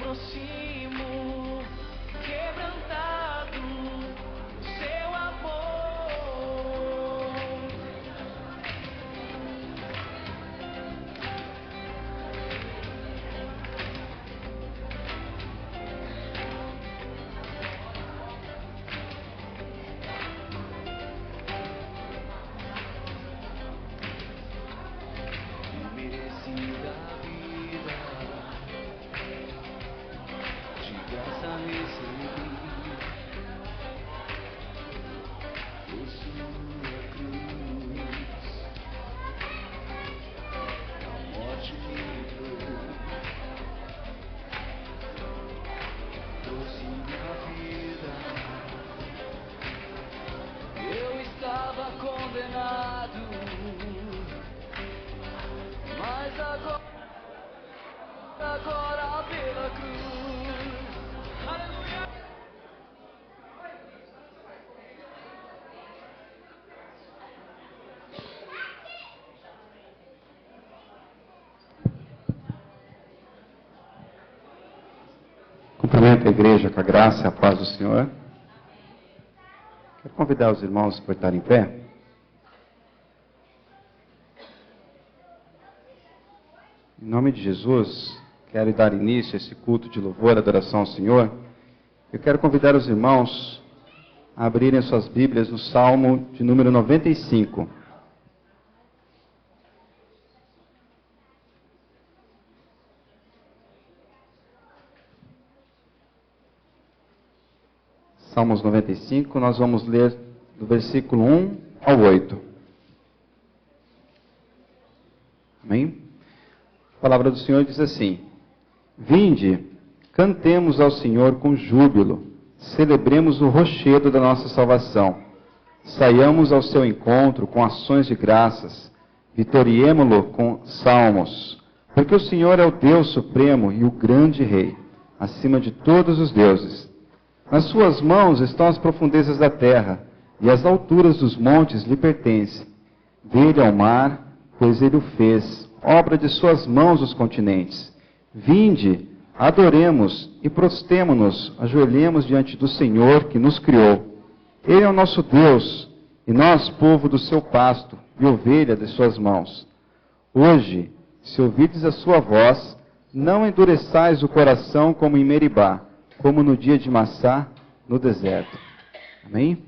aproximo, quebrantado no seu amor. Merecida vida, de graça recebi, por sua cruz, a morte me livrou, trouxe minha vida. Eu estava condenado, mas agora pela cruz, aleluia. Cumprimento a igreja com a graça e a paz do Senhor. Quero convidar os irmãos para estarem em pé. Em nome de Jesus, quero dar início a esse culto de louvor e adoração ao Senhor. Eu quero convidar os irmãos a abrirem suas Bíblias no Salmo de número 95. Salmos 95, nós vamos ler do versículo 1 ao 8. Amém? A palavra do Senhor diz assim: Vinde, cantemos ao Senhor com júbilo, celebremos o rochedo da nossa salvação. Saiamos ao seu encontro com ações de graças, vitoriemo-lo com salmos, porque o Senhor é o Deus supremo e o grande Rei, acima de todos os deuses. Nas suas mãos estão as profundezas da terra, e as alturas dos montes lhe pertencem. Vede ao mar, pois ele o fez, obra de suas mãos os continentes. Vinde, adoremos e prostemo-nos, ajoelhemos diante do Senhor que nos criou. Ele é o nosso Deus, e nós, povo do seu pasto, e ovelha de suas mãos. Hoje, se ouvides a sua voz, não endureçais o coração como em Meribá, como no dia de Massá, no deserto. Amém?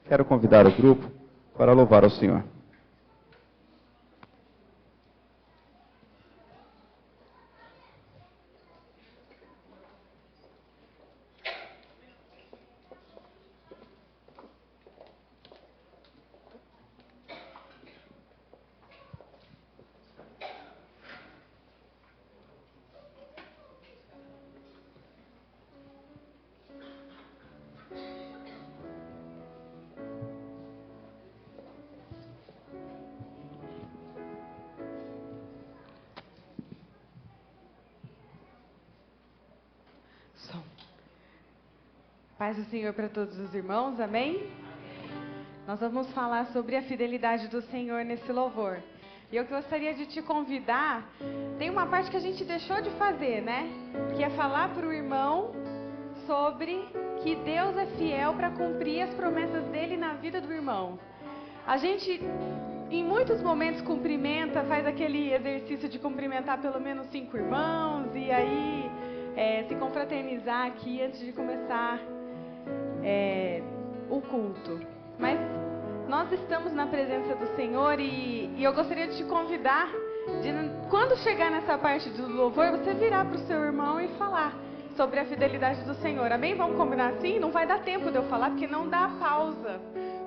Quero convidar o grupo para louvar ao Senhor. Paz do Senhor para todos os irmãos, amém? Nós vamos falar sobre a fidelidade do Senhor nesse louvor. E eu gostaria de te convidar, tem uma parte que a gente deixou de fazer, né? Que é falar para o irmão sobre que Deus é fiel para cumprir as promessas dele na vida do irmão. A gente, em muitos momentos, cumprimenta, faz aquele exercício de cumprimentar pelo menos 5 irmãos e aí se confraternizar aqui antes de começar o culto. Mas nós estamos na presença do Senhor e eu gostaria de te convidar, quando chegar nessa parte do louvor, você virar para o seu irmão e falar sobre a fidelidade do Senhor. Amém? Vamos combinar assim? Não vai dar tempo de eu falar, porque não dá pausa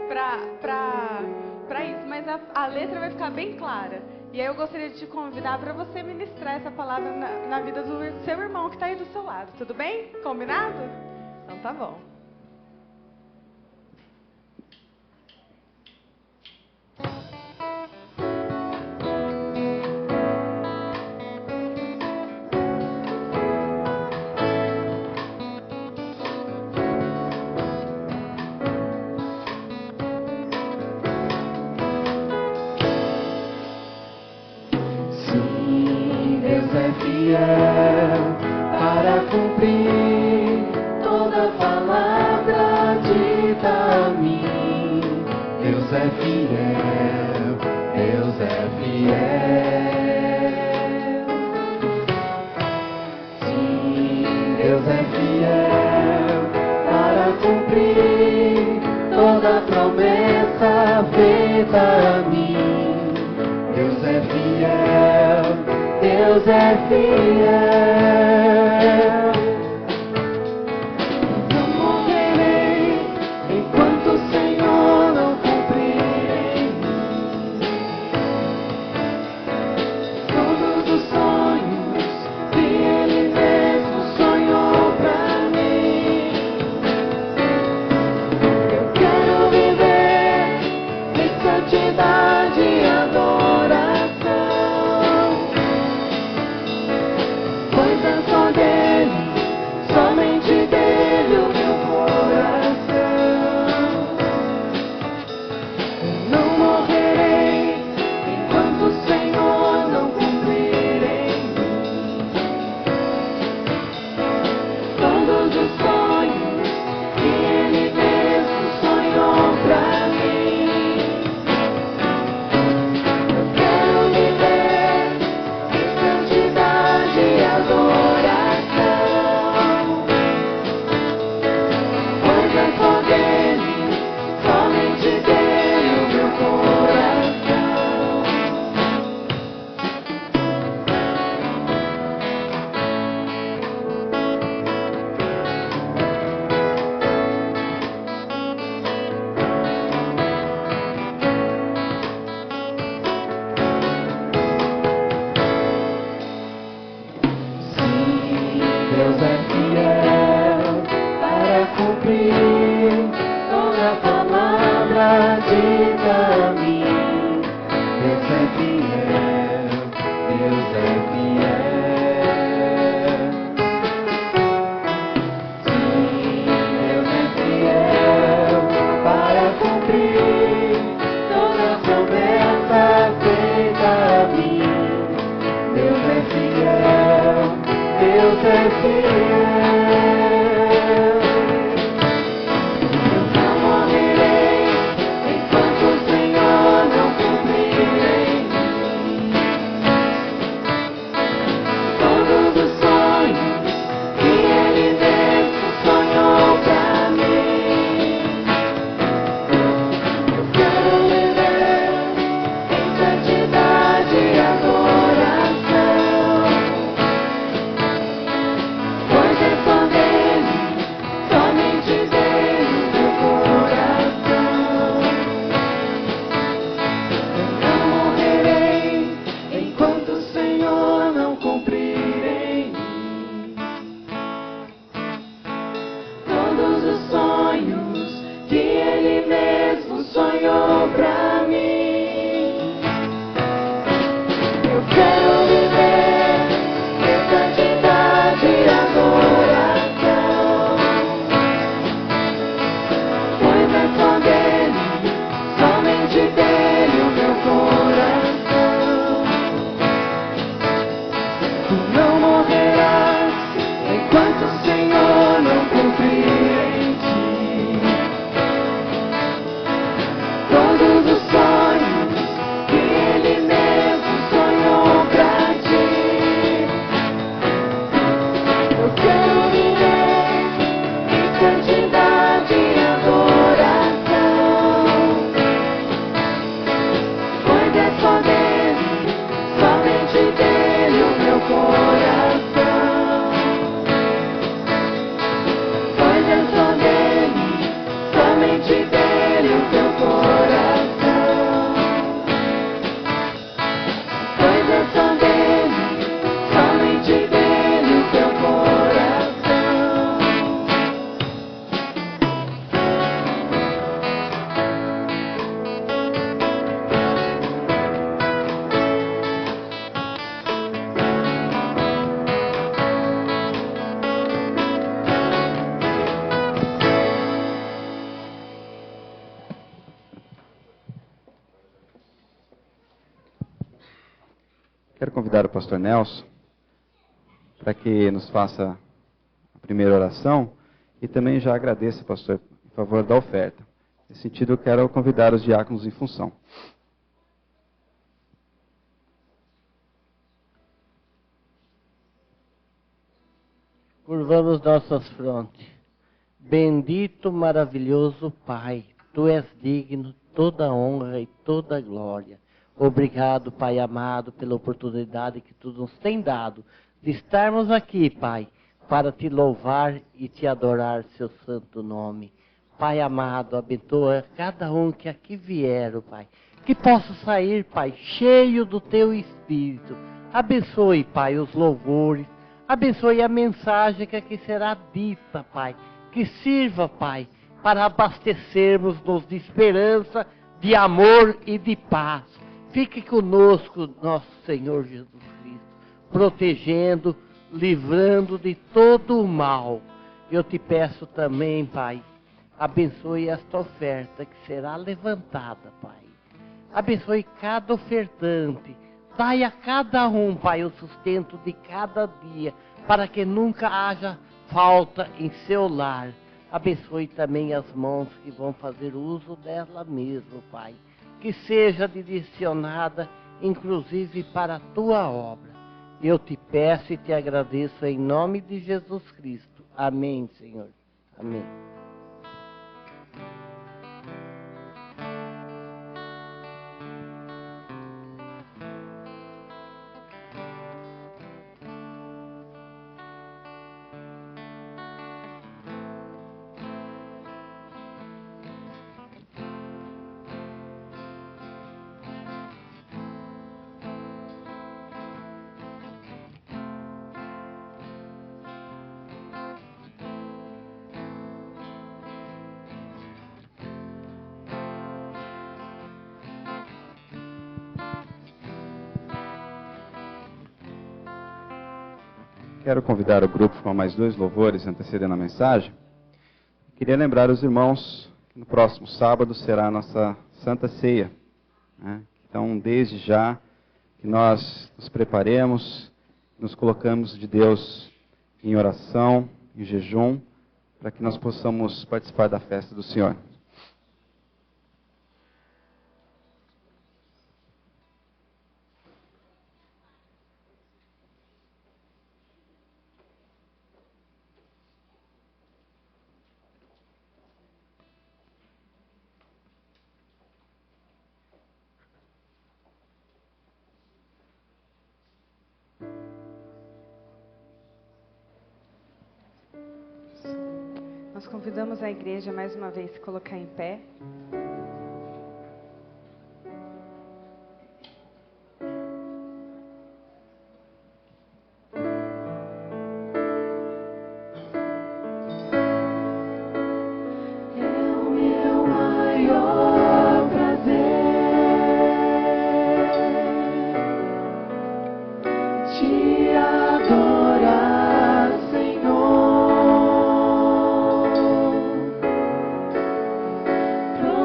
para isso, mas a letra vai ficar bem clara. E aí eu gostaria de te convidar para você ministrar essa palavra na vida do seu irmão que está aí do seu lado. Tudo bem? Combinado? Então tá bom. Sim, Deus é fiel para cumprir Deus é fiel. Sim, Deus é fiel para cumprir toda promessa feita a mim. Deus é fiel, Deus é fiel. Não morrerei enquanto o Senhor não cumprir em mim todos os sonhos que Ele mesmo sonhou pra mim. Eu quero viver em santidade e adoração, pois é só dele, somente dele o meu coração. Eu não morrerei enquanto o Senhor não cumprir em mim todos os sonhos que Ele mesmo sonhou pra mim. Eu quero viver em santidade e adoração, pois é só dele, somente dele o meu coração. Sim, Deus é fiel para cumprir toda palavra dita a mim. Deus é fiel, Deus é fiel. Sim, Deus é fiel para cumprir toda promessa feita a mim. Deus é fiel, Deus é fiel. Eu não morrerei enquanto o Senhor não cumprir em mim todos os sonhos que Ele mesmo sonhou pra mim. Eu quero viver em santidade e adoração, pois é só dele, somente dele o meu coração. Eu não morrerei enquanto o Senhor não cumprir em mim todos os sonhos que Ele mesmo sonhou pra mim. Eu quero viver em santidade e adoração, pois é só dele, somente dele o meu coração. Tu não morrerás enquanto o Senhor não cumprir em ti todos os sonhos que Ele mesmo sonhou pra ti. Eu quero viver em santidade e adoração, pois é só dele, somente dele o meu coração. Pois é só dele, somente dele o teu coração. Pois é só dele, somente dele o teu coração. Quero convidar o pastor Nelson para que nos faça a primeira oração e também já agradeço, pastor, em favor da oferta. Nesse sentido, eu quero convidar os diáconos em função. Curvamos nossas frontes. Bendito, maravilhoso Pai, Tu és digno de toda honra e toda glória. Obrigado, Pai amado, pela oportunidade que Tu nos tem dado de estarmos aqui, Pai, para Te louvar e Te adorar, Seu santo nome. Pai amado, abençoa cada um que aqui vieram, Pai. Que possa sair, Pai, cheio do Teu Espírito. Abençoe, Pai, os louvores. Abençoe a mensagem que aqui será dita, Pai. Que sirva, Pai, para abastecermos-nos de esperança, de amor e de paz. Fique conosco, nosso Senhor Jesus Cristo, protegendo, livrando de todo o mal. Eu te peço também, Pai, abençoe esta oferta que será levantada, Pai. Abençoe cada ofertante. Dai a cada um, Pai, o sustento de cada dia, para que nunca haja falta em seu lar. Abençoe também as mãos que vão fazer uso dela mesmo, Pai. Que seja direcionada, inclusive, para a Tua obra. Eu te peço e te agradeço em nome de Jesus Cristo. Amém, Senhor. Amém. Quero convidar o grupo para mais 2 louvores antecedendo a mensagem. Queria lembrar os irmãos que no próximo sábado será a nossa Santa Ceia, né? Então, desde já, que nós nos preparemos, nos colocamos de Deus em oração, em jejum, para que nós possamos participar da festa do Senhor. Nós convidamos a igreja mais uma vez a se colocar em pé. Pro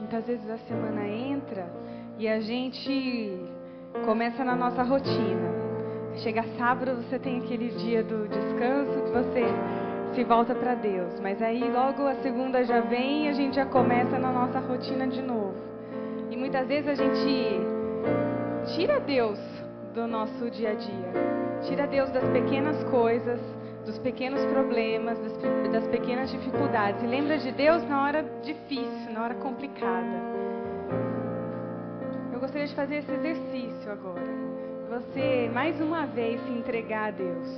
Muitas vezes a semana entra e a gente começa na nossa rotina. Chega sábado, você tem aquele dia do descanso que você se volta para Deus. Mas aí logo a segunda já vem e a gente já começa na nossa rotina de novo. E muitas vezes a gente tira Deus do nosso dia a dia. Tira Deus das pequenas coisas, dos pequenos problemas, das pequenas dificuldades. E lembra de Deus na hora difícil, na hora complicada. Eu gostaria de fazer esse exercício agora. Você, mais uma vez, se entregar a Deus.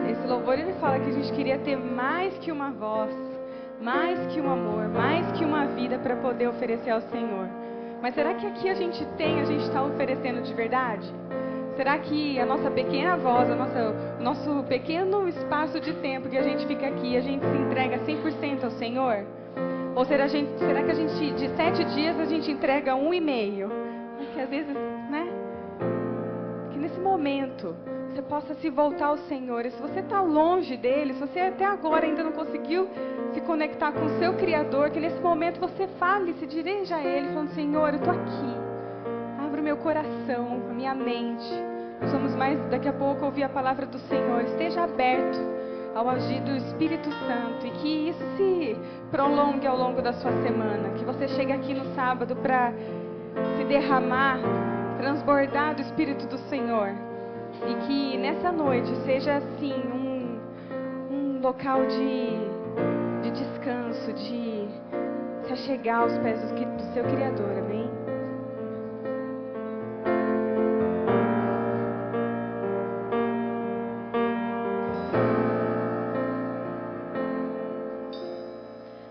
Esse louvor, ele fala que a gente queria ter mais que uma voz, mais que um amor, mais que uma vida para poder oferecer ao Senhor. Mas será que aqui a gente está oferecendo de verdade? Será que a nossa pequena voz, o nosso pequeno espaço de tempo que a gente fica aqui, a gente se entrega 100% ao Senhor? Ou será que a gente, de 7 dias, a gente entrega 1,5? Porque às vezes, né? Que nesse momento você possa se voltar ao Senhor. E se você está longe dele, se você até agora ainda não conseguiu se conectar com o seu Criador, que nesse momento você fale, se dirija a Ele, falando: Senhor, eu estou aqui. Abra o meu coração, a minha mente. Nós vamos mais daqui a pouco ouvir a palavra do Senhor. Esteja aberto ao agir do Espírito Santo e que isso se prolongue ao longo da sua semana. Que você chegue aqui no sábado para se derramar, transbordar do Espírito do Senhor. E que nessa noite seja assim um local de descanso, de se achegar aos pés do seu Criador. Amém?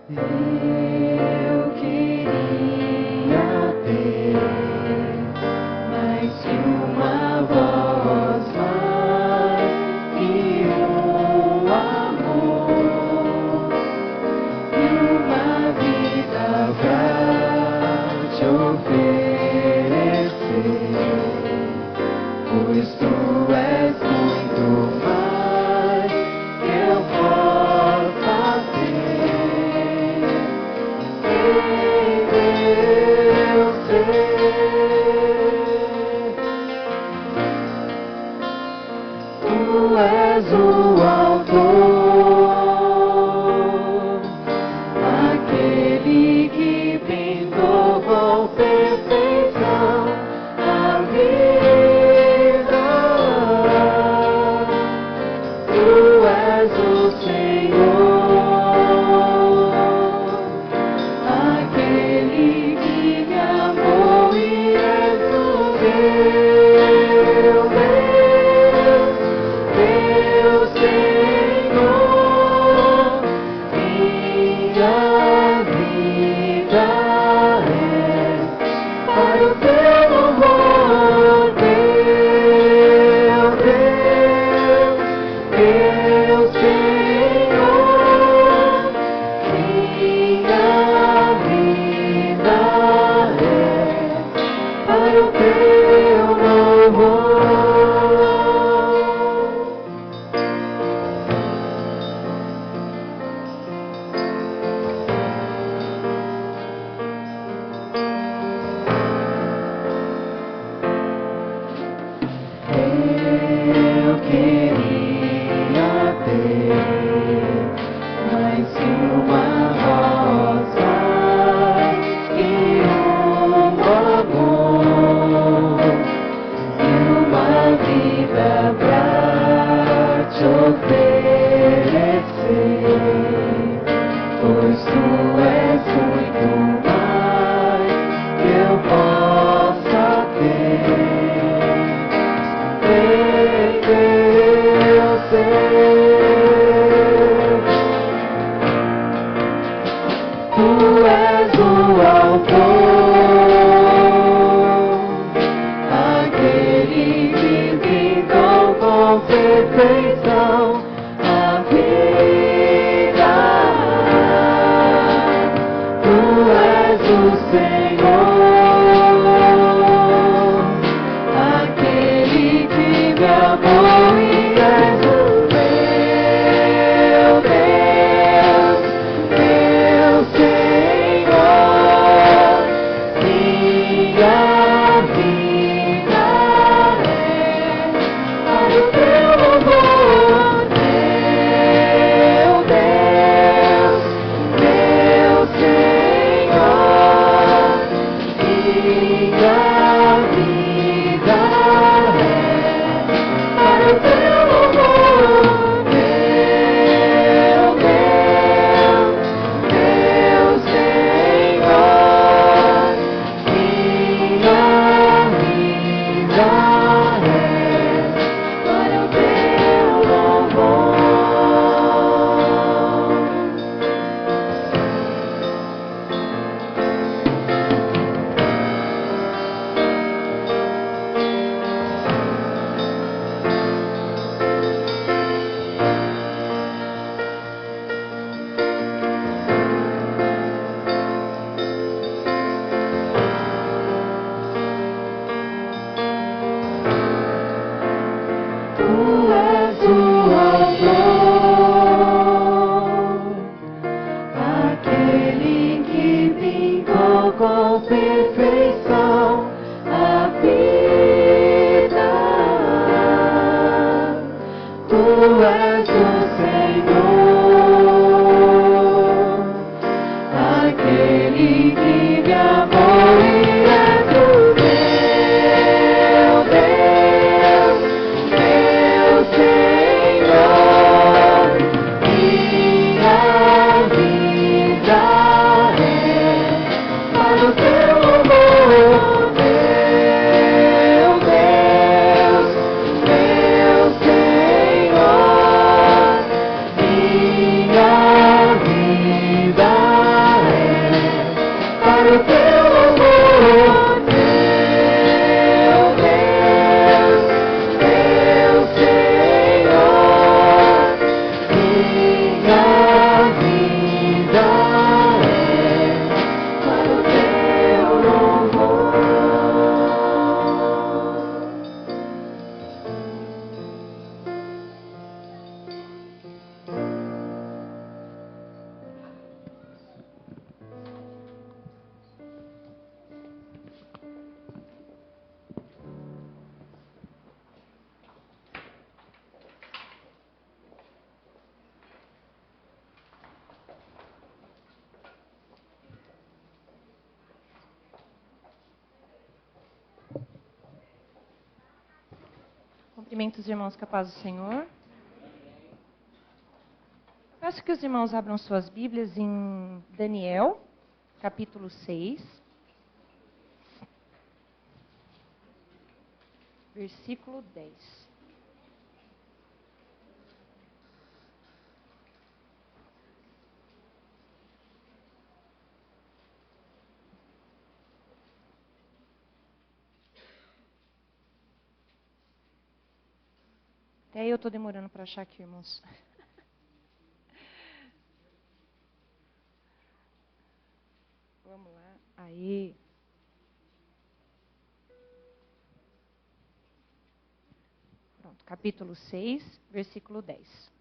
Eu queria ter mais que uma voz, mais que um amor e uma vida pra te oferecer, pois tu és muito mais que eu possa ter. Tu és o autor, aquele que pintou com perfeição a vida. Tu és o Senhor, aquele que me amou. és muito mais que eu possa ter. Em teu ser, tu és o autor, aquele que pintou com perfeição a vida. Tu és o Senhor, aquele que me amou e és o meu Deus, meu Senhor. Minha vida é para o teu louvor, meu Deus, meu Senhor. Minha vida é para o teu louvor, meu Deus, meu Senhor. Minha vida é para o teu louvor. Tu és o autor, aquele que pintou com perfeição a vida. Tu és o Senhor, aquele que me amou e és o meu Deus, meu Senhor. Minha vida é para o teu louvor, meu Deus, meu Senhor. Minha vida é para o teu louvor, meu Deus, meu Senhor. Minha vida é para o teu louvor. Cumprimento os irmãos com a paz do Senhor. Peço que os irmãos abram suas Bíblias em Daniel, capítulo 6, versículo 10. Até aí eu estou demorando para achar aqui, irmãos. Vamos lá. Aí. Pronto, capítulo 6, versículo 10.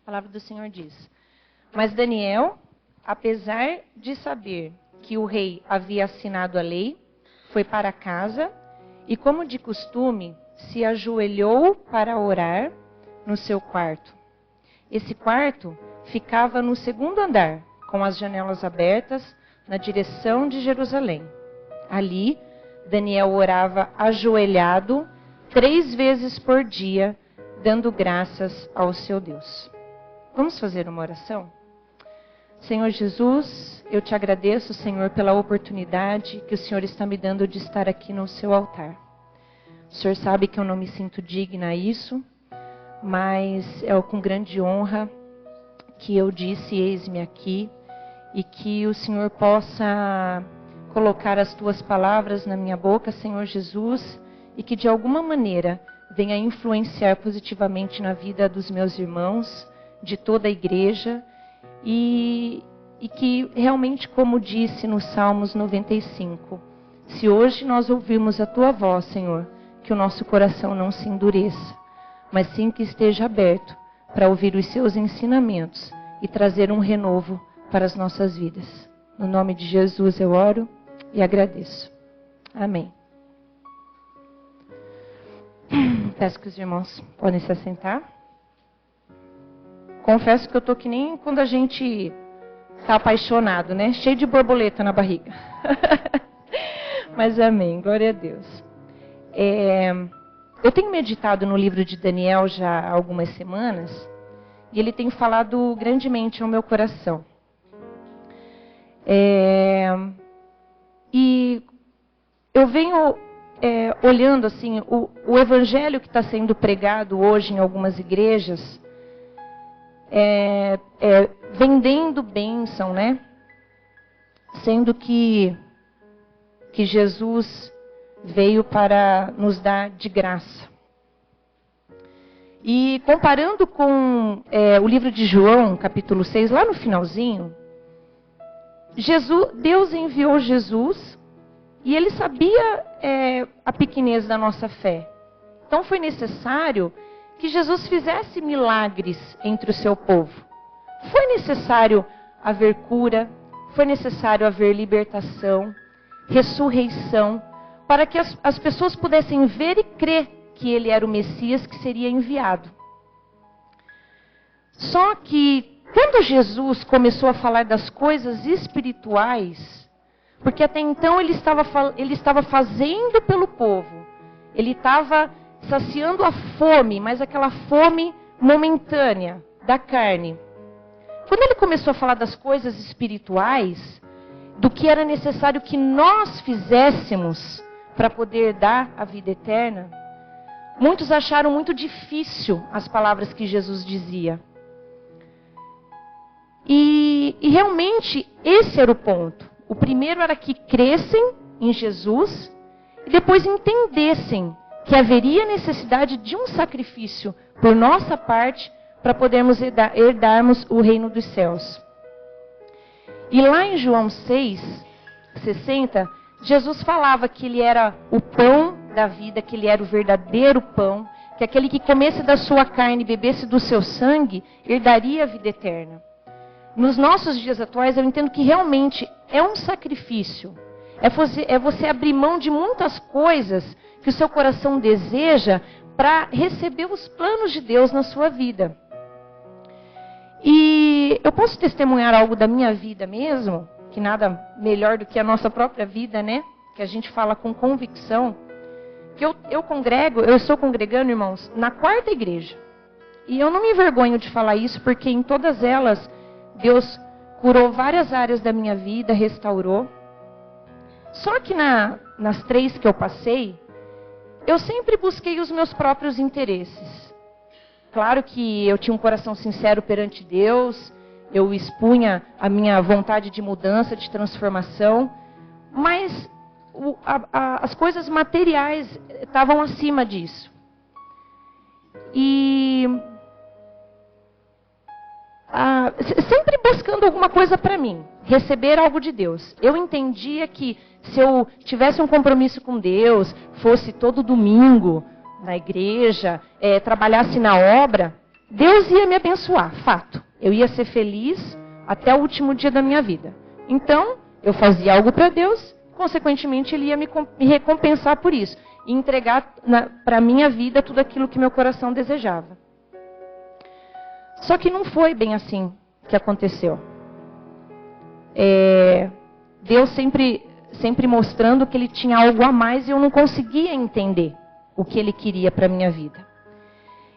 A palavra do Senhor diz: Mas Daniel, apesar de saber que o rei havia assinado a lei, foi para casa e, como de costume, se ajoelhou para orar no seu quarto. Esse quarto ficava no segundo andar, com as janelas abertas na direção de Jerusalém. Ali, Daniel orava ajoelhado 3 vezes por dia, dando graças ao seu Deus. Vamos fazer uma oração? Senhor Jesus, eu te agradeço, Senhor, pela oportunidade que o Senhor está me dando de estar aqui no seu altar. O Senhor sabe que eu não me sinto digna a isso, mas é com grande honra que eu disse, eis-me aqui, e que o Senhor possa colocar as tuas palavras na minha boca, Senhor Jesus, e que de alguma maneira venha influenciar positivamente na vida dos meus irmãos, de toda a igreja, e que realmente, como disse no Salmos 95, se hoje nós ouvirmos a tua voz, Senhor, que o nosso coração não se endureça, mas sim que esteja aberto para ouvir os seus ensinamentos e trazer um renovo para as nossas vidas. No nome de Jesus eu oro e agradeço. Amém. Peço que os irmãos podem se assentar. Confesso que eu estou que nem quando a gente está apaixonado, né? Cheio de borboleta na barriga. Mas amém, glória a Deus. Eu tenho meditado no livro de Daniel já há algumas semanas, e ele tem falado grandemente ao meu coração. E eu venho olhando assim, o evangelho que está sendo pregado hoje em algumas igrejas, vendendo bênção, né? Sendo que Jesus veio para nos dar de graça. E comparando com o livro de João, capítulo 6, lá no finalzinho, Deus enviou Jesus e ele sabia a pequenez da nossa fé. Então foi necessário que Jesus fizesse milagres entre o seu povo. Foi necessário haver cura, foi necessário haver libertação, ressurreição, para que as pessoas pudessem ver e crer que ele era o Messias que seria enviado. Só que quando Jesus começou a falar das coisas espirituais, porque até então ele estava fazendo pelo povo, ele estava saciando a fome, mas aquela fome momentânea da carne. Quando ele começou a falar das coisas espirituais, do que era necessário que nós fizéssemos para poder dar a vida eterna, muitos acharam muito difícil as palavras que Jesus dizia. E realmente esse era o ponto. O primeiro era que crescem em Jesus e depois entendessem que haveria necessidade de um sacrifício por nossa parte para podermos herdarmos o reino dos céus. E lá em João 6:60, Jesus falava que ele era o pão da vida, que ele era o verdadeiro pão, que aquele que comesse da sua carne e bebesse do seu sangue, herdaria a vida eterna. Nos nossos dias atuais, eu entendo que realmente é um sacrifício. É você abrir mão de muitas coisas que o seu coração deseja para receber os planos de Deus na sua vida. E eu posso testemunhar algo da minha vida mesmo, que nada melhor do que a nossa própria vida, né? Que a gente fala com convicção. Que eu estou congregando, irmãos, na 4ª igreja. E eu não me envergonho de falar isso, porque em todas elas, Deus curou várias áreas da minha vida, restaurou. Só que nas 3 que eu passei, eu sempre busquei os meus próprios interesses. Claro que eu tinha um coração sincero perante Deus, eu expunha a minha vontade de mudança, de transformação, mas as coisas materiais estavam acima disso. E sempre buscando alguma coisa para mim, receber algo de Deus. Eu entendia que se eu tivesse um compromisso com Deus, fosse todo domingo na igreja, trabalhasse na obra, Deus ia me abençoar, fato. Eu ia ser feliz até o último dia da minha vida. Então, eu fazia algo para Deus, consequentemente Ele ia me recompensar por isso. E entregar para a minha vida tudo aquilo que meu coração desejava. Só que não foi bem assim que aconteceu. Deus sempre mostrando que Ele tinha algo a mais e eu não conseguia entender o que Ele queria para a minha vida.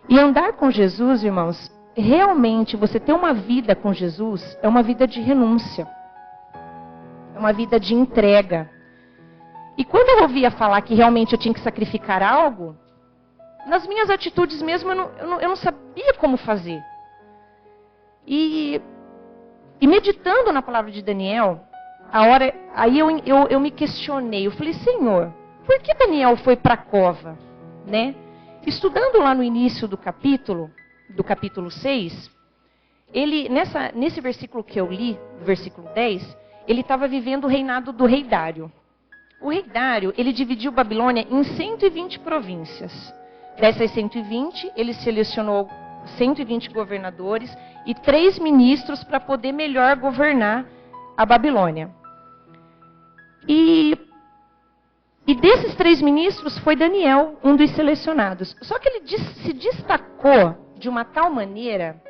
E andar com Jesus, irmãos, realmente você ter uma vida com Jesus é uma vida de renúncia. É uma vida de entrega. E quando eu ouvia falar que realmente eu tinha que sacrificar algo, nas minhas atitudes mesmo eu não sabia como fazer. E meditando na palavra de Daniel, aí eu me questionei. Eu falei, Senhor, por que Daniel foi para a cova? Né? Estudando lá no início do capítulo 6, ele, nesse versículo que eu li, versículo 10, ele estava vivendo o reinado do rei Dário. O rei Dário, ele dividiu Babilônia em 120 províncias. Dessas 120, ele selecionou 120 governadores e 3 ministros para poder melhor governar a Babilônia. E desses 3 ministros foi Daniel, um dos selecionados. Só que ele se destacou de uma tal maneira,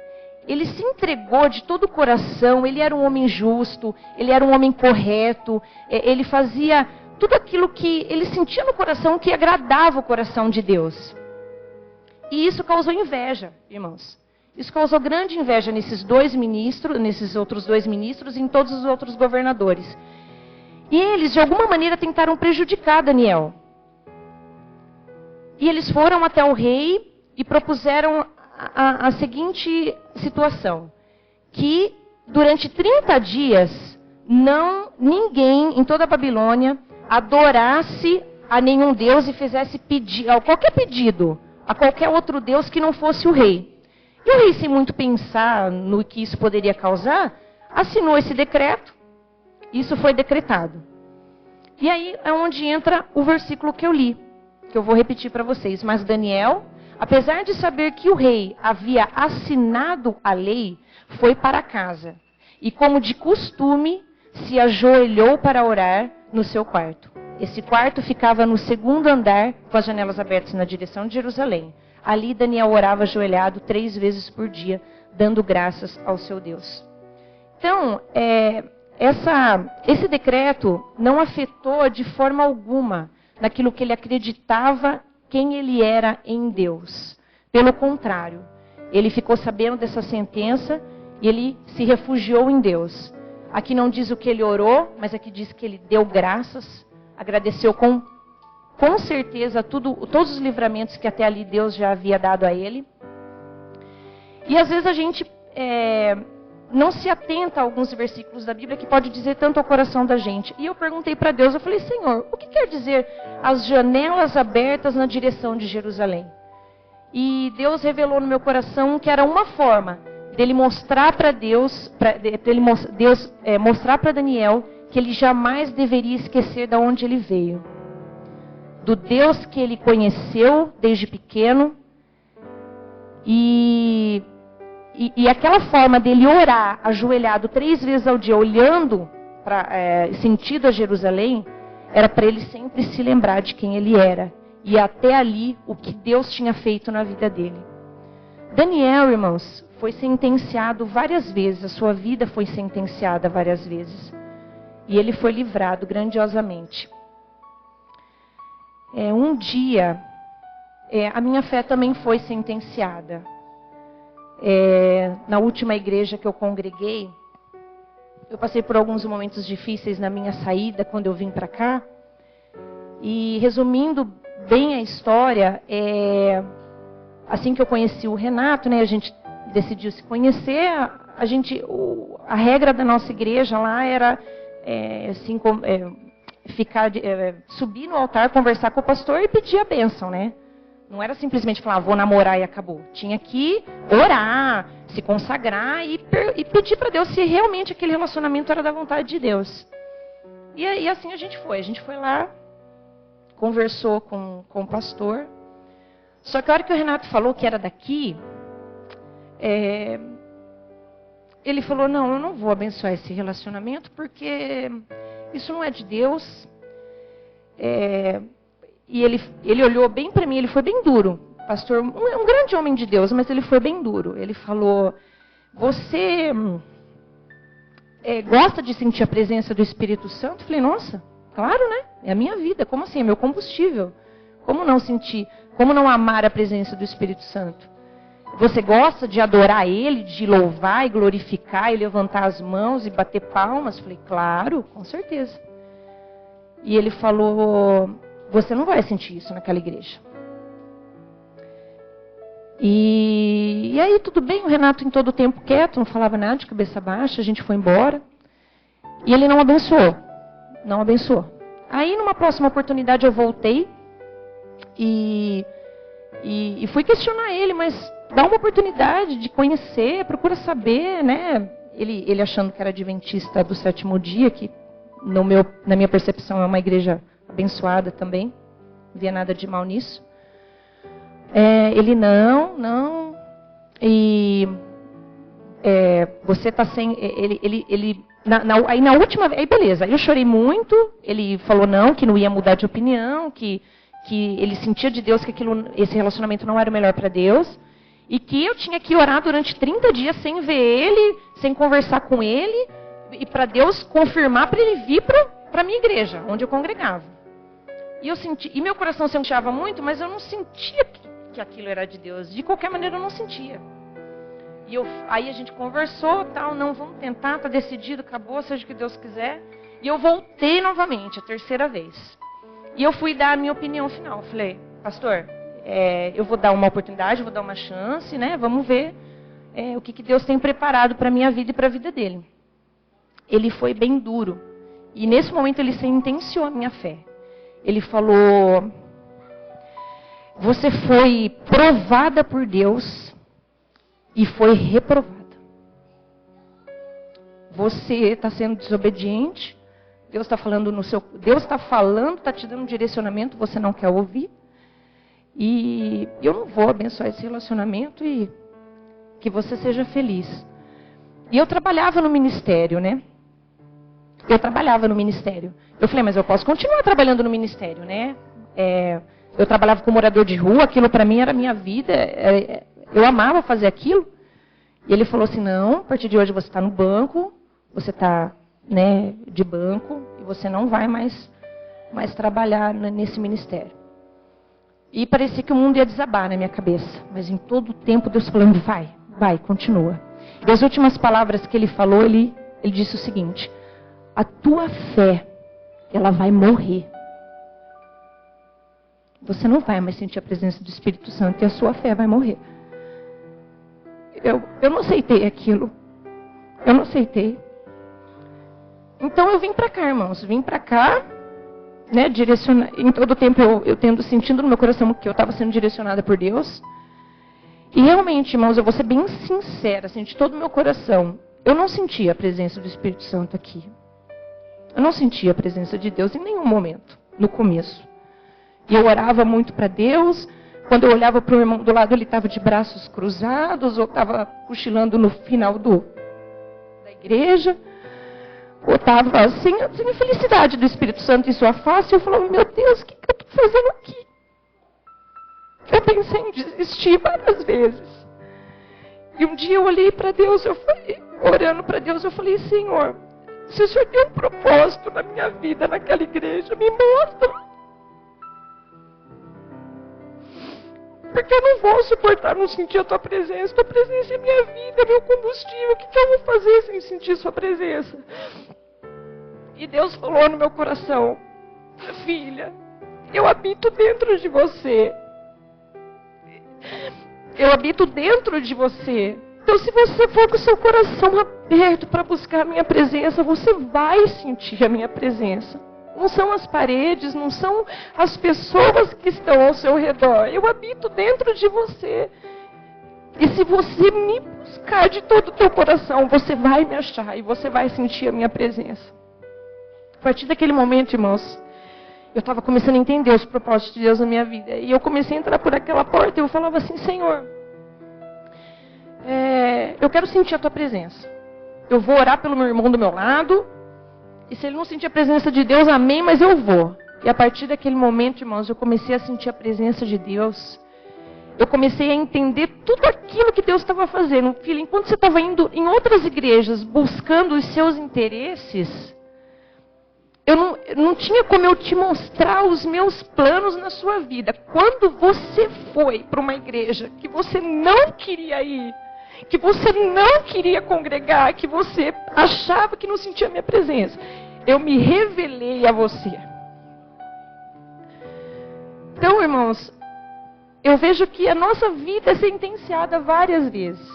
ele se entregou de todo o coração, ele era um homem justo, ele era um homem correto, ele fazia tudo aquilo que ele sentia no coração que agradava o coração de Deus. E isso causou inveja, irmãos. Isso causou grande inveja nesses outros 2 ministros e em todos os outros governadores. E eles, de alguma maneira, tentaram prejudicar Daniel. E eles foram até o rei e propuseram a seguinte situação. Que durante 30 dias, ninguém em toda a Babilônia adorasse a nenhum deus e fizesse qualquer pedido a qualquer outro deus que não fosse o rei. E o rei, sem muito pensar no que isso poderia causar, assinou esse decreto. Isso foi decretado. E aí é onde entra o versículo que eu li, que eu vou repetir para vocês. Mas Daniel, apesar de saber que o rei havia assinado a lei, foi para casa. E como de costume, se ajoelhou para orar no seu quarto. Esse quarto ficava no 2º andar, com as janelas abertas na direção de Jerusalém. Ali Daniel orava ajoelhado 3 vezes por dia, dando graças ao seu Deus. Então, esse decreto não afetou de forma alguma naquilo que ele acreditava, quem ele era em Deus. Pelo contrário, ele ficou sabendo dessa sentença e ele se refugiou em Deus. Aqui não diz o que ele orou, mas aqui diz que ele deu graças, agradeceu com certeza todos os livramentos que até ali Deus já havia dado a ele. E às vezes a gente não se atenta a alguns versículos da Bíblia que pode dizer tanto ao coração da gente. E eu perguntei para Deus, eu falei, Senhor, o que quer dizer as janelas abertas na direção de Jerusalém? E Deus revelou no meu coração que era uma forma dele mostrar para mostrar para Daniel que ele jamais deveria esquecer de onde ele veio. Do Deus que ele conheceu desde pequeno. E aquela forma dele orar, ajoelhado 3 vezes ao dia, olhando, sentido a Jerusalém, era para ele sempre se lembrar de quem ele era. E até ali, o que Deus tinha feito na vida dele. Daniel, irmãos, foi sentenciado várias vezes, a sua vida foi sentenciada várias vezes. E ele foi livrado grandiosamente. Um dia, a minha fé também foi sentenciada. Na última igreja que eu congreguei, eu passei por alguns momentos difíceis na minha saída, quando eu vim para cá. E resumindo bem a história, assim que eu conheci o Renato, né, a gente decidiu se conhecer, a regra da nossa igreja lá era subir no altar, conversar com o pastor e pedir a bênção, né? Não era simplesmente falar, vou namorar e acabou. Tinha que orar, se consagrar e pedir para Deus se realmente aquele relacionamento era da vontade de Deus. E assim a gente foi. A gente foi lá, conversou com o pastor. Só que a hora que o Renato falou que era daqui, ele falou, não, eu não vou abençoar esse relacionamento porque isso não é de Deus. E ele olhou bem para mim, ele foi bem duro. Pastor, um grande homem de Deus, mas ele foi bem duro. Ele falou, você gosta de sentir a presença do Espírito Santo? Eu falei, nossa, claro, né? É a minha vida, como assim? É meu combustível. Como não sentir? Como não amar a presença do Espírito Santo? Você gosta de adorar Ele, de louvar e glorificar e levantar as mãos e bater palmas? Falei, claro, com certeza. E ele falou, você não vai sentir isso naquela igreja. E aí tudo bem, o Renato em todo o tempo quieto, não falava nada, de cabeça baixa, a gente foi embora. E ele não abençoou. Não abençoou. Aí numa próxima oportunidade eu voltei e fui questionar ele, mas dá uma oportunidade de conhecer, procura saber, né? Ele achando que era adventista do sétimo dia, que na minha percepção é uma igreja abençoada também. Não via nada de mal nisso. Ele não. E você está sem. Aí na última vez, aí beleza, aí eu chorei muito. Ele falou não, que não ia mudar de opinião, que ele sentia de Deus que esse relacionamento não era o melhor para Deus. E que eu tinha que orar durante 30 dias sem ver ele, sem conversar com ele, e para Deus confirmar para ele vir para a minha igreja, onde eu congregava. E meu coração se angustiava muito, mas eu não sentia que aquilo era de Deus. De qualquer maneira, eu não sentia. Aí a gente conversou, tal, não, vamos tentar, tá decidido, acabou, seja o que Deus quiser. E eu voltei novamente, a terceira vez. E eu fui dar a minha opinião final. Falei, pastor, eu vou dar uma oportunidade, vou dar uma chance, né? Vamos ver o que Deus tem preparado para a minha vida e para a vida dele. Ele foi bem duro. E nesse momento ele sentenciou a minha fé. Ele falou, você foi provada por Deus e foi reprovada. Você está sendo desobediente. Deus está falando Deus está falando, está te dando um direcionamento, você não quer ouvir. E eu não vou abençoar esse relacionamento e que você seja feliz. E eu trabalhava no ministério, né? Eu trabalhava no ministério. Eu falei, mas eu posso continuar trabalhando no ministério, né? Eu trabalhava com morador de rua, aquilo para mim era a minha vida. Eu amava fazer aquilo. E ele falou assim, não, a partir de hoje você está no banco, você está, né, de banco, e você não vai mais trabalhar nesse ministério. E parecia que o mundo ia desabar na minha cabeça. Mas em todo o tempo Deus falando, vai, continua. E as últimas palavras que ele falou, ele disse o seguinte, a tua fé, ela vai morrer. Você não vai mais sentir a presença do Espírito Santo e a sua fé vai morrer. Eu não aceitei aquilo. Eu não aceitei. Então eu vim para cá, irmãos. Vim para cá, né, em todo o tempo eu tendo sentido no meu coração que eu estava sendo direcionada por Deus. E realmente, irmãos, eu vou ser bem sincera, assim, de todo o meu coração. Eu não sentia a presença do Espírito Santo aqui. Eu não sentia a presença de Deus em nenhum momento, no começo. E eu orava muito para Deus. Quando eu olhava para o irmão do lado, ele estava de braços cruzados, ou estava cochilando no final da igreja, ou estava sem a felicidade do Espírito Santo em sua face. Eu falava, meu Deus, o que eu estou fazendo aqui? Eu pensei em desistir várias vezes. E um dia eu olhei para Deus, eu falei, orando para Deus, eu falei, Senhor, se o Senhor tem um propósito na minha vida, naquela igreja, me mostra. Porque eu não vou suportar não sentir a tua presença. Tua presença é minha vida, é meu combustível. O que eu vou fazer sem sentir sua presença? E Deus falou no meu coração, filha, eu habito dentro de você. Eu habito dentro de você. Então, se você for com o seu coração aberto para buscar a minha presença, você vai sentir a minha presença. Não são as paredes, não são as pessoas que estão ao seu redor. Eu habito dentro de você. E se você me buscar de todo o teu coração, você vai me achar e você vai sentir a minha presença. A partir daquele momento, irmãos, eu estava começando a entender os propósitos de Deus na minha vida. E eu comecei a entrar por aquela porta e eu falava assim, Senhor, eu quero sentir a tua presença. Eu vou orar pelo meu irmão do meu lado. E se ele não sentir a presença de Deus, amém, mas eu vou. E a partir daquele momento, irmãos, eu comecei a sentir a presença de Deus. Eu comecei a entender tudo aquilo que Deus estava fazendo. Filho, enquanto você estava indo em outras igrejas, buscando os seus interesses, eu não tinha como eu te mostrar os meus planos na sua vida. Quando você foi para uma igreja que você não queria ir, que você não queria congregar, que você achava que não sentia a minha presença, eu me revelei a você. Então, irmãos, eu vejo que a nossa vida é sentenciada várias vezes.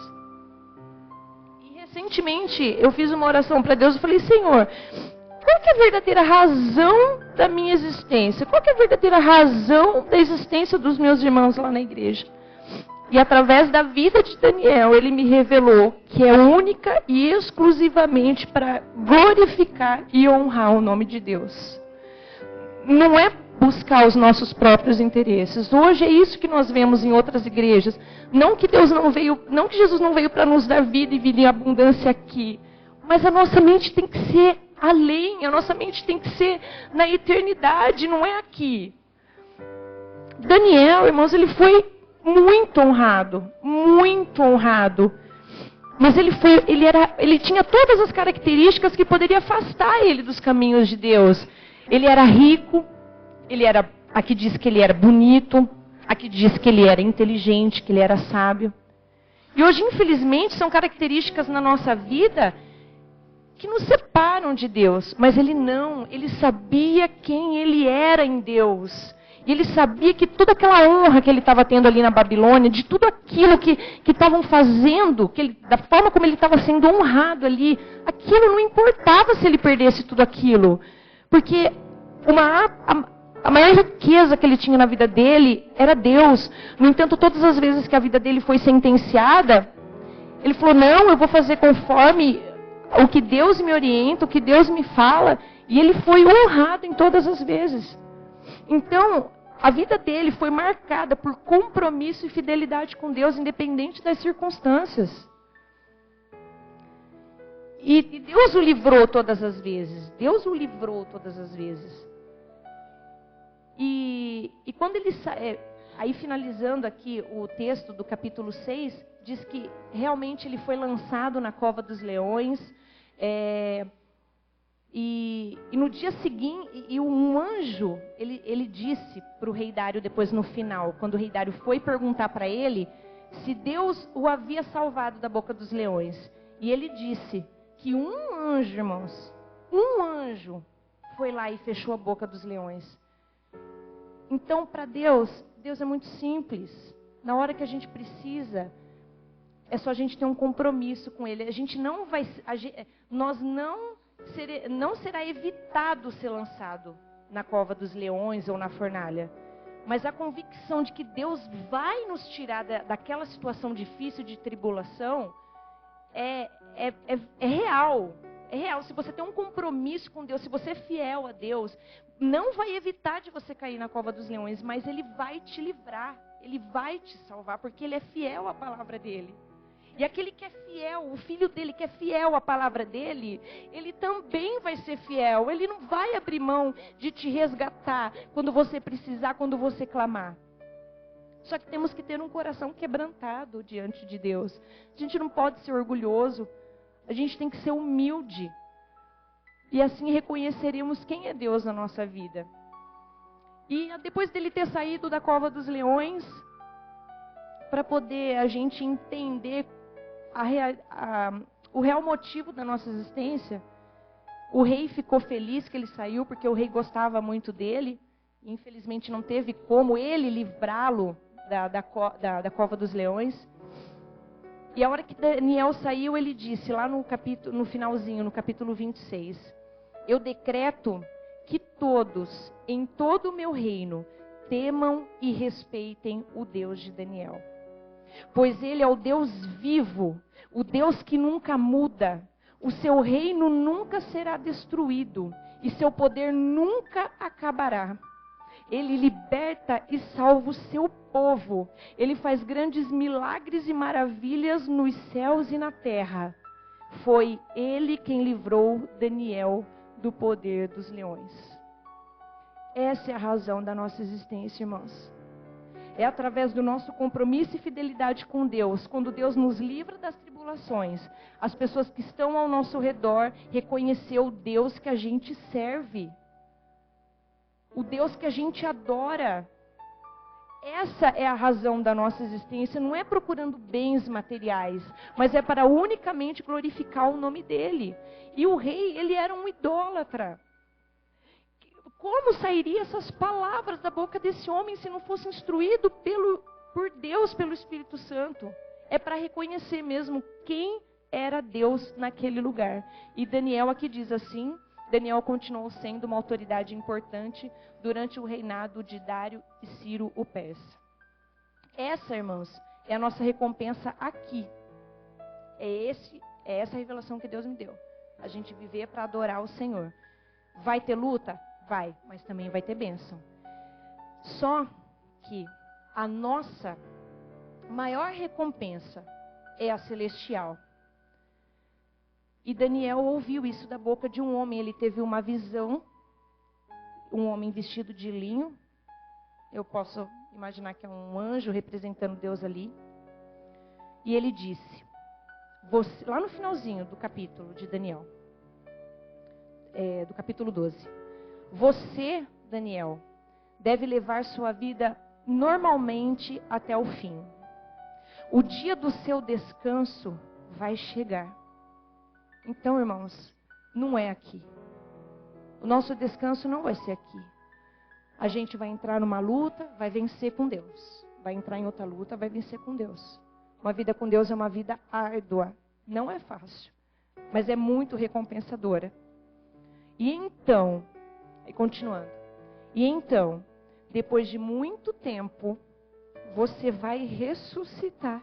E recentemente eu fiz uma oração para Deus e falei: Senhor, qual que é a verdadeira razão da minha existência? Qual que é a verdadeira razão da existência dos meus irmãos lá na igreja? E através da vida de Daniel, ele me revelou que é única e exclusivamente para glorificar e honrar o nome de Deus. Não é buscar os nossos próprios interesses. Hoje é isso que nós vemos em outras igrejas. Não que Jesus não veio para nos dar vida e vida em abundância aqui, mas a nossa mente tem que ser além, a nossa mente tem que ser na eternidade, não é aqui. Daniel, irmãos, ele foi muito honrado, mas ele tinha todas as características que poderiam afastar ele dos caminhos de Deus. Ele era rico, aqui diz que ele era bonito, aqui diz que ele era inteligente, que ele era sábio. E hoje, infelizmente, são características na nossa vida que nos separam de Deus. Mas ele sabia quem ele era em Deus. E ele sabia que toda aquela honra que ele estava tendo ali na Babilônia, de tudo aquilo que estavam fazendo, da forma como ele estava sendo honrado ali, aquilo não importava se ele perdesse tudo aquilo. Porque a maior riqueza que ele tinha na vida dele era Deus. No entanto, todas as vezes que a vida dele foi sentenciada, ele falou: não, eu vou fazer conforme o que Deus me orienta, o que Deus me fala. E ele foi honrado em todas as vezes. Então, a vida dele foi marcada por compromisso e fidelidade com Deus, independente das circunstâncias. E Deus o livrou todas as vezes. Deus o livrou todas as vezes. E quando ele aí finalizando aqui o texto do capítulo 6, diz que realmente ele foi lançado na cova dos leões. E no dia seguinte, um anjo, ele disse para o rei Dário depois no final, quando o rei Dário foi perguntar para ele se Deus o havia salvado da boca dos leões. E ele disse que um anjo, irmãos, um anjo foi lá e fechou a boca dos leões. Então, para Deus é muito simples. Na hora que a gente precisa, é só a gente ter um compromisso com Ele. Não será evitado ser lançado na cova dos leões ou na fornalha. Mas a convicção de que Deus vai nos tirar daquela situação difícil de tribulação é real. É real. Se você tem um compromisso com Deus, se você é fiel a Deus, não vai evitar de você cair na cova dos leões, mas Ele vai te livrar. Ele vai te salvar, porque Ele é fiel à palavra dEle. E aquele que é fiel, o filho dele que é fiel à palavra dele, ele também vai ser fiel. Ele não vai abrir mão de te resgatar quando você precisar, quando você clamar. Só que temos que ter um coração quebrantado diante de Deus. A gente não pode ser orgulhoso. A gente tem que ser humilde. E assim reconheceremos quem é Deus na nossa vida. E depois dele ter saído da cova dos leões, para poder a gente entender o real motivo da nossa existência, o rei ficou feliz que ele saiu, porque o rei gostava muito dele. Infelizmente não teve como ele livrá-lo da cova dos leões. E a hora que Daniel saiu, ele disse, lá no finalzinho, no capítulo 26, eu decreto que todos, em todo o meu reino, temam e respeitem o Deus de Daniel. Pois ele é o Deus vivo, o Deus que nunca muda. O seu reino nunca será destruído e seu poder nunca acabará. Ele liberta e salva o seu povo. Ele faz grandes milagres e maravilhas nos céus e na terra. Foi ele quem livrou Daniel do poder dos leões. Essa é a razão da nossa existência, irmãos. É através do nosso compromisso e fidelidade com Deus, quando Deus nos livra das tribulações, as pessoas que estão ao nosso redor reconhecer o Deus que a gente serve. o Deus que a gente adora. Essa é a razão da nossa existência, não é procurando bens materiais, mas é para unicamente glorificar o nome dele. E o rei, ele era um idólatra. Como sairia essas palavras da boca desse homem se não fosse instruído por Deus, pelo Espírito Santo? É para reconhecer mesmo quem era Deus naquele lugar. E Daniel aqui diz assim, Daniel continuou sendo uma autoridade importante durante o reinado de Dário e Ciro o Persa. Essa, irmãos, é a nossa recompensa aqui. É essa a revelação que Deus me deu. A gente viver para adorar o Senhor. Vai ter luta? Vai, mas também vai ter bênção. Só que a nossa maior recompensa é a celestial. E Daniel ouviu isso da boca de um homem. Ele teve uma visão, um homem vestido de linho. Eu posso imaginar que é um anjo representando Deus ali. E ele disse, lá no finalzinho do capítulo de Daniel, do capítulo 12. Você, Daniel, deve levar sua vida normalmente até o fim. O dia do seu descanso vai chegar. Então, irmãos, não é aqui. O nosso descanso não vai ser aqui. A gente vai entrar numa luta, vai vencer com Deus. Vai entrar em outra luta, vai vencer com Deus. Uma vida com Deus é uma vida árdua. Não é fácil, mas é muito recompensadora. E então, continuando. E então, depois de muito tempo, você vai ressuscitar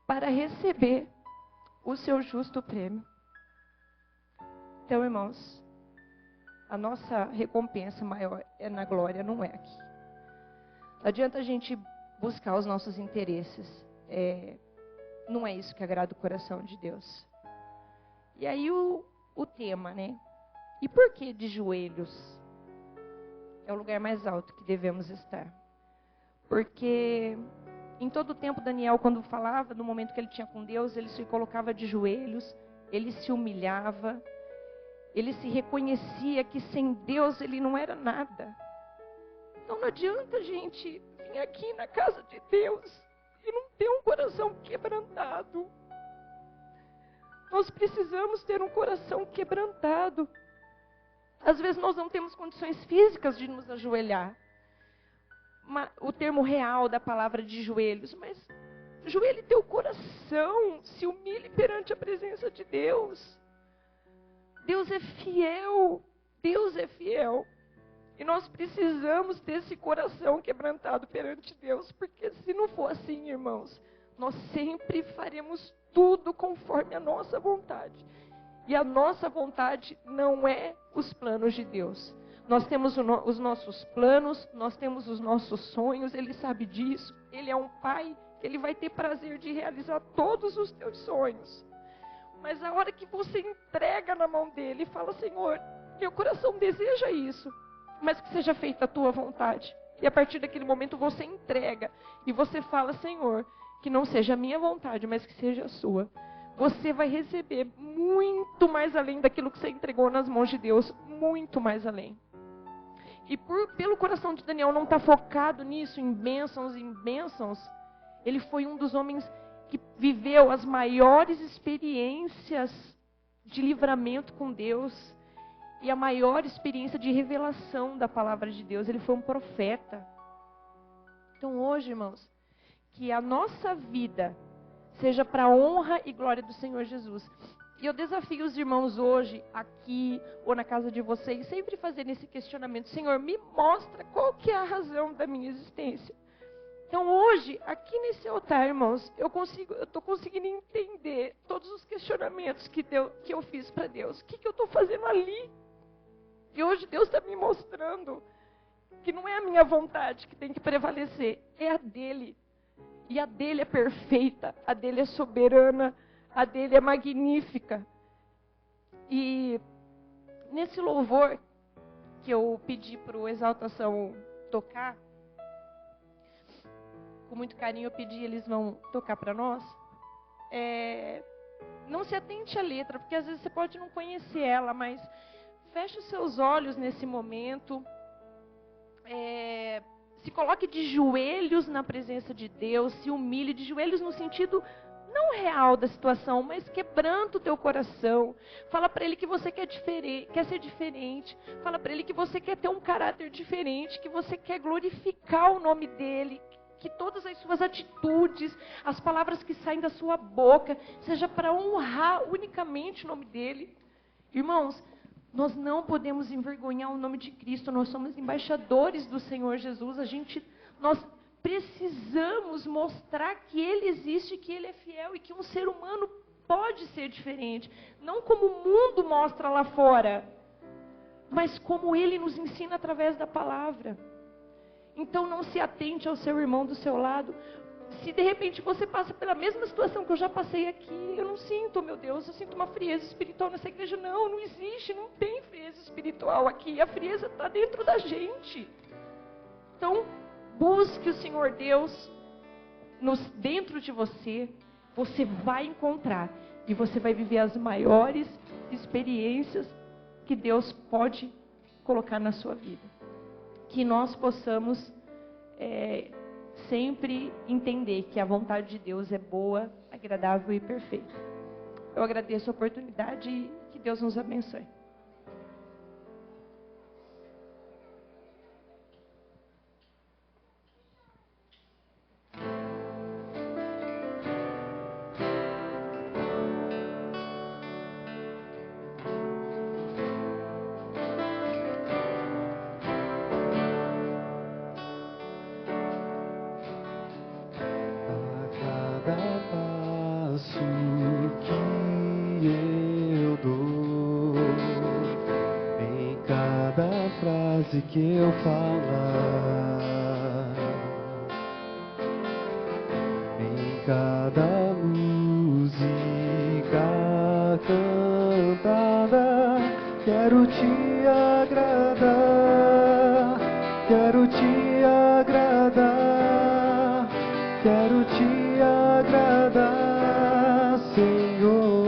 para receber o seu justo prêmio. Então, irmãos, a nossa recompensa maior é na glória, não é aqui. Não adianta a gente buscar os nossos interesses. Não é isso que agrada o coração de Deus. E aí o tema, né? E por que de joelhos? É o lugar mais alto que devemos estar. Porque em todo o tempo Daniel, quando falava, no momento que ele tinha com Deus, ele se colocava de joelhos, ele se humilhava, ele se reconhecia que sem Deus ele não era nada. Então não adianta a gente vir aqui na casa de Deus e não ter um coração quebrantado. Nós precisamos ter um coração quebrantado. Às vezes nós não temos condições físicas de nos ajoelhar. O termo real da palavra de joelhos, mas joelhe teu coração, se humilhe perante a presença de Deus. Deus é fiel, Deus é fiel. E nós precisamos ter esse coração quebrantado perante Deus, porque se não for assim, irmãos, nós sempre faremos tudo conforme a nossa vontade. E a nossa vontade não é os planos de Deus. Nós temos os nossos planos, nós temos os nossos sonhos, Ele sabe disso. Ele é um pai, Ele vai ter prazer de realizar todos os teus sonhos. Mas a hora que você entrega na mão dEle e fala, Senhor, meu coração deseja isso, mas que seja feita a tua vontade. E a partir daquele momento você entrega e você fala, Senhor, que não seja a minha vontade, mas que seja a sua. Você vai receber muito mais além daquilo que você entregou nas mãos de Deus, muito mais além. E pelo coração de Daniel não estar focado nisso, em bênçãos, ele foi um dos homens que viveu as maiores experiências de livramento com Deus e a maior experiência de revelação da palavra de Deus. Ele foi um profeta. Então hoje, irmãos, que a nossa vida seja para a honra e glória do Senhor Jesus. E eu desafio os irmãos hoje, aqui ou na casa de vocês, sempre fazerem esse questionamento. Senhor, me mostra qual que é a razão da minha existência. Então hoje, aqui nesse altar, irmãos, eu estou conseguindo entender todos os questionamentos que eu fiz para Deus. O que eu estou fazendo ali? E hoje Deus está me mostrando que não é a minha vontade que tem que prevalecer, é a dEle. E a dEle é perfeita, a dEle é soberana, a dEle é magnífica. E nesse louvor que eu pedi para o Exaltação tocar, com muito carinho eu pedi, eles vão tocar para nós. Não se atente à letra, porque às vezes você pode não conhecer ela, mas feche os seus olhos nesse momento. Se coloque de joelhos na presença de Deus, se humilhe de joelhos no sentido não real da situação, mas quebrando o teu coração. Fala para Ele que você quer ser diferente. Fala para Ele que você quer ter um caráter diferente, que você quer glorificar o nome dEle, que todas as suas atitudes, as palavras que saem da sua boca, seja para honrar unicamente o nome dEle. Irmãos, nós não podemos envergonhar o nome de Cristo, nós somos embaixadores do Senhor Jesus, nós precisamos mostrar que Ele existe, que Ele é fiel e que um ser humano pode ser diferente. Não como o mundo mostra lá fora, mas como Ele nos ensina através da palavra. Então não se atente ao seu irmão do seu lado. Se de repente você passa pela mesma situação que eu já passei aqui, eu não sinto, meu Deus, eu sinto uma frieza espiritual nessa igreja. Não existe, não tem frieza espiritual aqui. A frieza está dentro da gente. Então, busque o Senhor Deus dentro de você. Você vai encontrar e você vai viver as maiores experiências que Deus pode colocar na sua vida. Que nós possamos sempre entender que a vontade de Deus é boa, agradável e perfeita. Eu agradeço a oportunidade e que Deus nos abençoe. Que eu falar, em cada música cantada, quero te agradar, quero te agradar, quero te agradar, Senhor.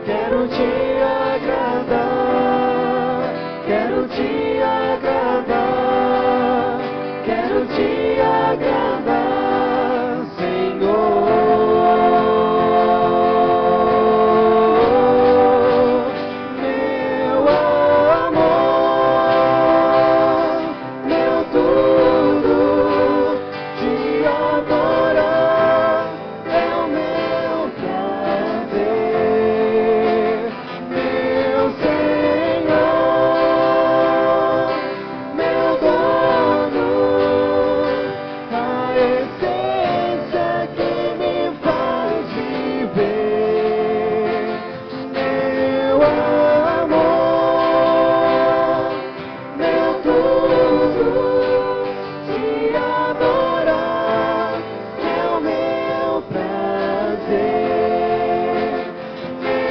Quero te